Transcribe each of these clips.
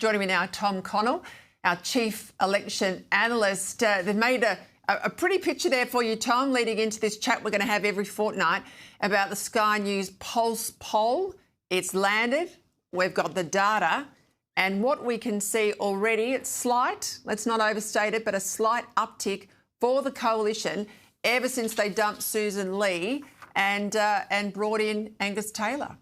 Joining me now, Tom Connell, our Chief Election Analyst. They've made a pretty picture there for you, Tom, leading into this chat we're going to have every fortnight about the Sky News Pulse poll. It's landed. We've got the data. And what we can see already, it's slight, let's not overstate it, but a slight uptick for the Coalition ever since they dumped Sussan Ley and brought in Angus Taylor.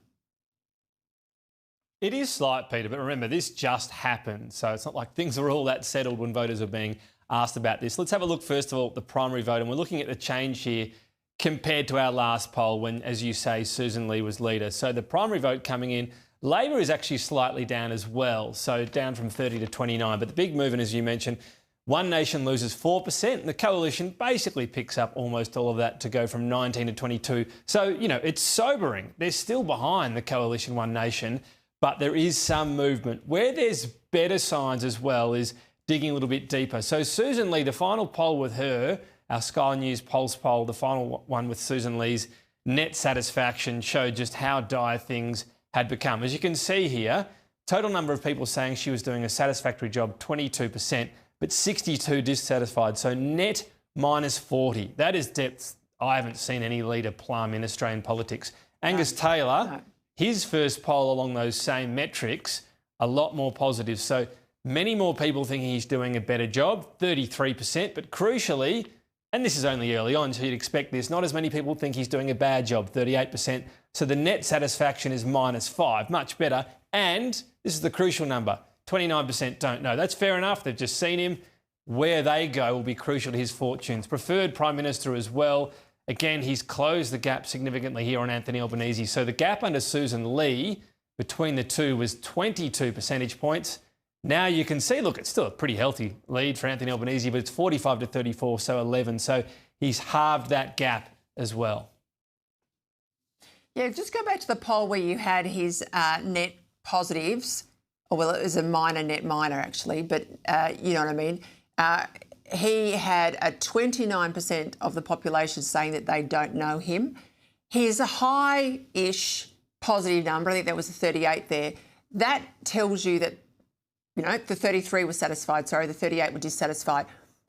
It is slight, Peter, but remember, this just happened. So it's not like things are all that settled when voters are being asked about this. Let's have a look, first of all, at the primary vote. And we're looking at the change here compared to our last poll when, as you say, Sussan Ley was leader. So the primary vote coming in, Labor is actually slightly down as well, so down from 30 to 29. But the big movement, as you mentioned, One Nation loses 4%, and the Coalition basically picks up almost all of that to go from 19 to 22. So, you know, it's sobering. They're still behind the Coalition One Nation, but there is some movement. Where there's better signs as well is digging a little bit deeper. So Sussan Ley, the final poll with her, our Sky News Pulse poll, the final one with Sussan Ley's net satisfaction showed just how dire things had become. As you can see here, total number of people saying she was doing a satisfactory job, 22%, but 62 dissatisfied. So net minus 40. That is depth I haven't seen any leader plumb in Australian politics. Angus Taylor, his first poll along those same metrics, a lot more positive. So many more people thinking he's doing a better job, 33%, but crucially, and this is only early on, so you'd expect this, not as many people think he's doing a bad job, 38%. So the net satisfaction is minus 5, much better. And this is the crucial number, 29% don't know. That's fair enough. They've just seen him. Where they go will be crucial to his fortunes. Preferred Prime Minister as well. Again, he's closed the gap significantly here on Anthony Albanese. So the gap under Sussan Ley between the two was 22 percentage points. Now you can see, look, it's still a pretty healthy lead for Anthony Albanese, but it's 45 to 34, so 11. So he's halved that gap as well. Yeah, just go back to the poll where you had his net positives. Oh, well, it was a net minor, actually, but you know what I mean. He had a 29% of the population saying that they don't know him. He's a high-ish positive number. I think there was a 38 there. That tells you that, you know, the 33 was satisfied. Sorry, the 38 were dissatisfied.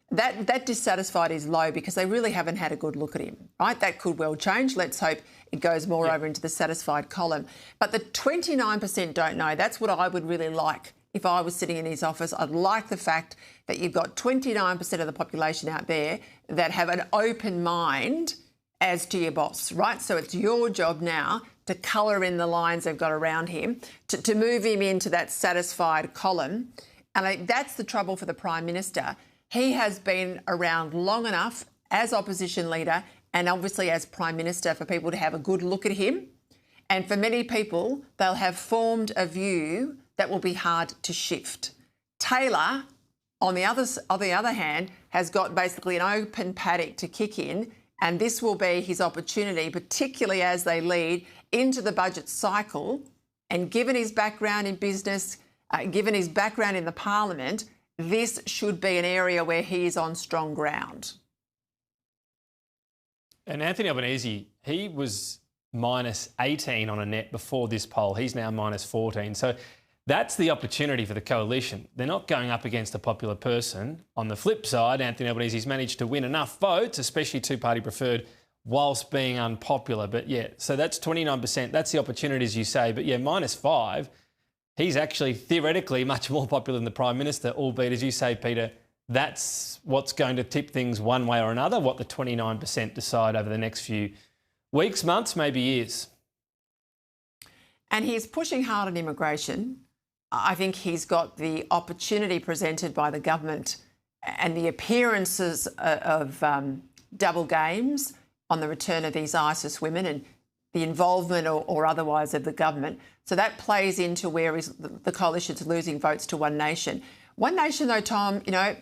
That dissatisfied is low because they really haven't had a good look at him, right? That could well change. Let's hope it goes more over into the satisfied column. But the 29% don't know. That's what I would really like if I was sitting in his office. I'd like the fact that you've got 29% of the population out there that have an open mind as to your boss, right? So it's your job now to colour in the lines they've got around him, to move him into that satisfied column. And that's the trouble for the Prime Minister. He has been around long enough as opposition leader and obviously as Prime Minister for people to have a good look at him. And for many people, they'll have formed a view that will be hard to shift. Taylor, on the other hand, has got basically an open paddock to kick in, and this will be his opportunity, particularly as they lead into the budget cycle. And given his background in business, given his background in the Parliament, this should be an area where he is on strong ground. And Anthony Albanese, he was minus 18 on a net before this poll. He's now minus 14. So that's the opportunity for the Coalition. They're not going up against a popular person. On the flip side, Anthony Albanese's managed to win enough votes, especially two-party preferred, whilst being unpopular. But yeah, so that's 29%. That's the opportunity, as you say. But yeah, minus 5. He's actually theoretically much more popular than the Prime Minister, albeit, as you say, Peter, that's what's going to tip things one way or another, what the 29% decide over the next few weeks, months, maybe years. And he's pushing hard on immigration. I think he's got the opportunity presented by the government and the appearances of double games on the return of these ISIS women and the involvement or otherwise of the government. So that plays into where the Coalition's losing votes to One Nation. One Nation, though, Tom, you know,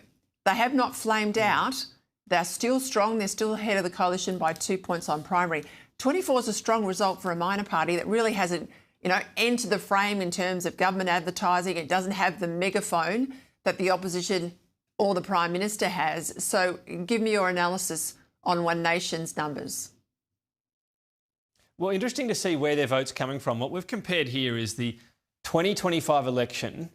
they have not flamed out. They're still strong. They're still ahead of the Coalition by 2 points on primary. 24 is a strong result for a minor party that really hasn't, you know, entered the frame in terms of government advertising. It doesn't have the megaphone that the opposition or the Prime Minister has. So give me your analysis on One Nation's numbers. Well, interesting to see where their vote's coming from. What we've compared here is the 2025 election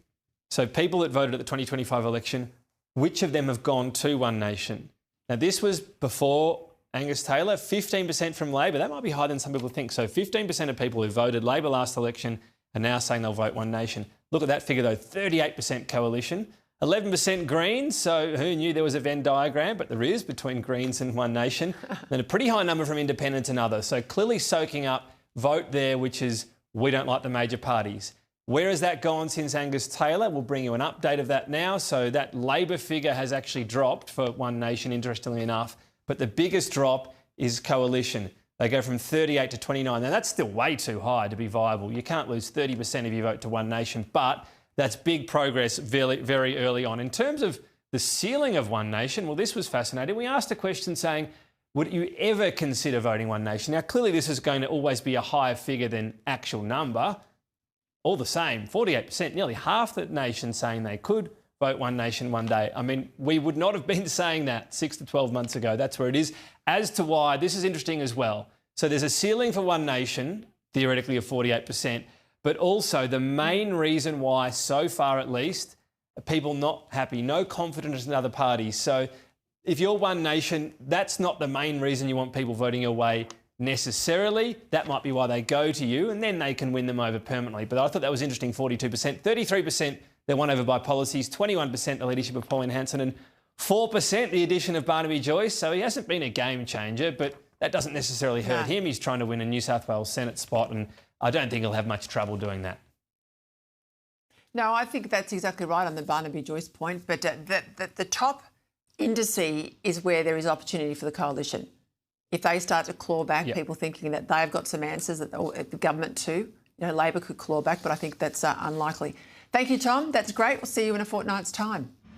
So people that voted at the 2025 election, which of them have gone to One Nation? Now, this was before Angus Taylor, 15% from Labor. That might be higher than some people think. So 15% of people who voted Labor last election are now saying they'll vote One Nation. Look at that figure, though, 38% Coalition, 11% Greens. So who knew there was a Venn diagram? But there is between Greens and One Nation. Then a pretty high number from Independents and others. So clearly soaking up vote there, which is we don't like the major parties. Where has that gone since Angus Taylor? We'll bring you an update of that now. So that Labor figure has actually dropped for One Nation, interestingly enough. But the biggest drop is Coalition. They go from 38 to 29. Now, that's still way too high to be viable. You can't lose 30% if you vote to One Nation, but that's big progress very, very early on. In terms of the ceiling of One Nation, well, this was fascinating. We asked a question saying, would you ever consider voting One Nation? Now, clearly this is going to always be a higher figure than actual number. All the same, 48%, nearly half the nation saying they could vote One Nation one day. I mean, we would not have been saying that 6 to 12 months ago. That's where it is. As to why, this is interesting as well. So there's a ceiling for One Nation, theoretically of 48%, but also the main reason why, so far at least, people not happy, no confidence in other parties. So if you're One Nation, that's not the main reason you want people voting your way necessarily. That might be why they go to you, and then they can win them over permanently. But I thought that was interesting, 42%. 33% they're won over by policies, 21% the leadership of Pauline Hanson, and 4% the addition of Barnaby Joyce. So he hasn't been a game changer, but that doesn't necessarily hurt him. He's trying to win a New South Wales Senate spot, and I don't think he'll have much trouble doing that. No, I think that's exactly right on the Barnaby Joyce point, but the top indice is where there is opportunity for the coalition. If they start to claw back, people thinking that they've got some answers, that the government too, Labor could claw back, but I think that's unlikely. Thank you, Tom. That's great. We'll see you in a fortnight's time.